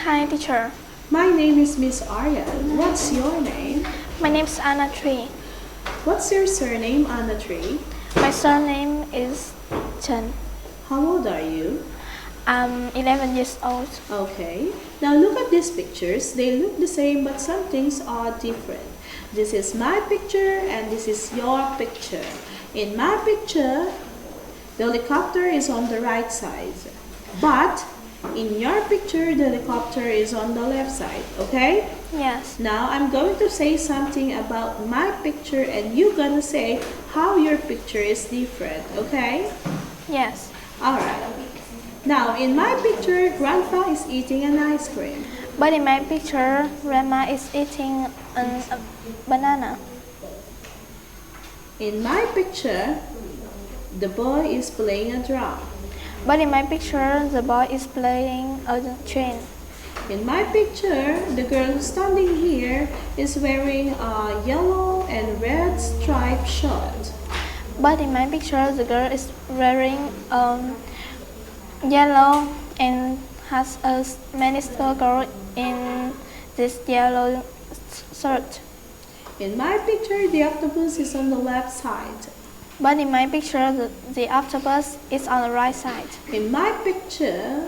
Hi, teacher. My name is Miss Aryan. What's your name? My name is Anna3. What's your surname, Anna3? My surname is Chen. How old are you? I'm 11 years old. Okay. Now look at these pictures. They look the same, but some things are different. This is my picture and this is your picture. In my picture, the helicopter is on the right side. But in your picture, the helicopter is on the left side, okay? Yes. Now I'm going to say something about my picture and you're gonna say how your picture is different, okay? Yes. Alright. Now in my picture, Grandpa is eating an ice cream. But in my picture, Grandma is eating a banana. In my picture, the boy is playing a drum. But in my picture, the boy is playing a train. In my picture, the girl standing here is wearing a yellow and red striped shirt. But in my picture, the girl is wearing yellow and has a many circles in this yellow shirt. In my picture, the octopus is on the left side. But in my picture, the octopus is on the right side. In my picture,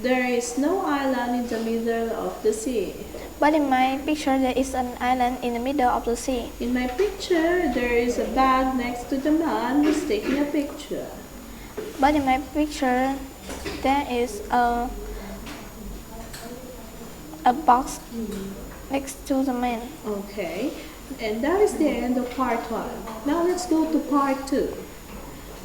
there is no island in the middle of the sea. But in my picture, there is an island in the middle of the sea. In my picture, there is a bag next to the man who's taking a picture. But in my picture, there is a box next to the man. Okay, and that is the end of part 1. Now let's go to part 2.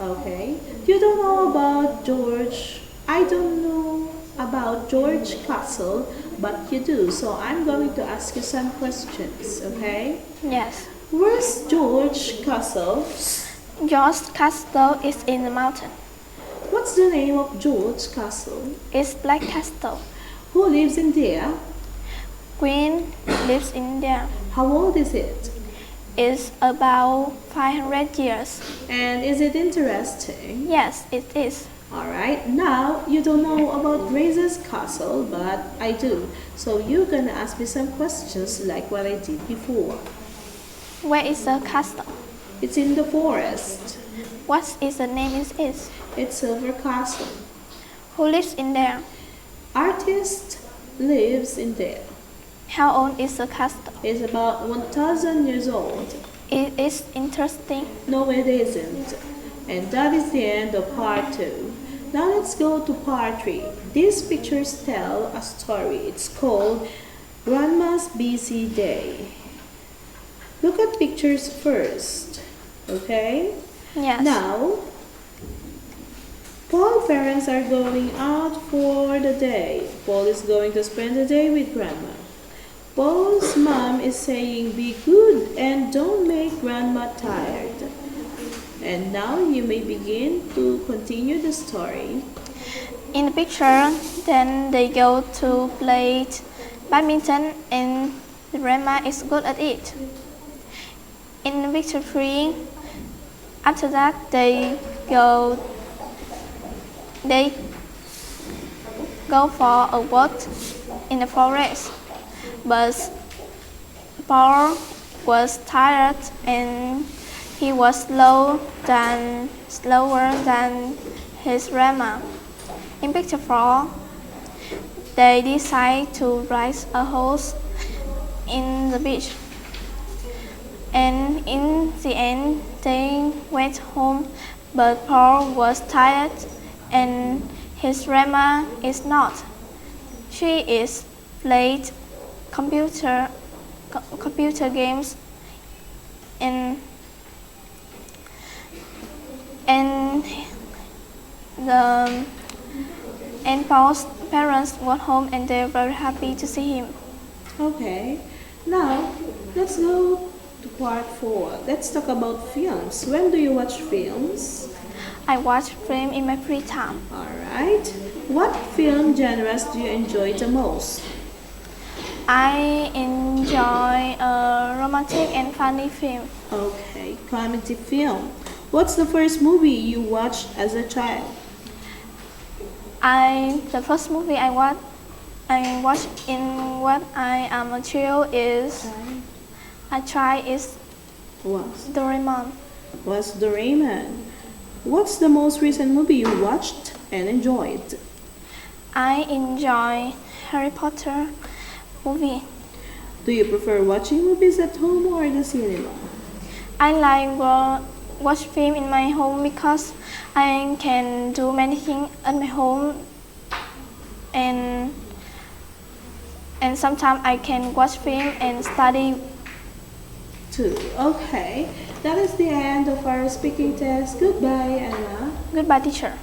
Okay, you don't know about George. I don't know about George Castle, but you do. So I'm going to ask you some questions, okay? Yes. Where's George Castle? George Castle is in the mountain. What's the name of George Castle? It's Black Castle. Who lives in there? Queen lives in there. How old is it? It's about 500 years. And is it interesting? Yes, it is. Alright, now you don't know about Grace's castle, but I do. So you're gonna ask me some questions like what I did before. Where is the castle? It's in the forest. What is the name is it? It's Silver Castle. Who lives in there? Artist lives in there. How old is the castle? It's about 1,000 years old. It is interesting. No, it isn't. And that is the end of part 2. Now let's go to part 3. These pictures tell a story. It's called Grandma's Busy Day. Look at pictures first, okay? Yes. Now, Paul's parents are going out for the day. Paul is going to spend the day with Grandma. Paul's mom is saying, be good and don't make Grandma tired. And now you may begin to continue the story. In the picture, then they go to play badminton and the grandma is good at it. In the picture 3, after that they go for a walk in the forest. But Paul was tired and he was slower than his grandma. In picture 4, they decide to ride a horse in the beach. And in the end, they went home, but Paul was tired and his grandma is not. She is played computer games and Paul's parents went home and they were very happy to see him. Okay, now let's go to part 4. Let's talk about films. When do you watch films? I watch film in my free time. Alright. What film genres do you enjoy the most? I enjoy a romantic and funny film. Okay, comedy film. What's the first movie you watched as a child? The first movie I watched I watch in when I am a child is I try is Was Doraemon. Doraemon. What's the most recent movie you watched and enjoyed? I enjoy Harry Potter movie. Do you prefer watching movies at home or the cinema? I like watch film in my home because I can do many things at my home and sometimes I can watch film and study. Too. Okay, that is the end of our speaking test. Goodbye, Anna. Goodbye, teacher.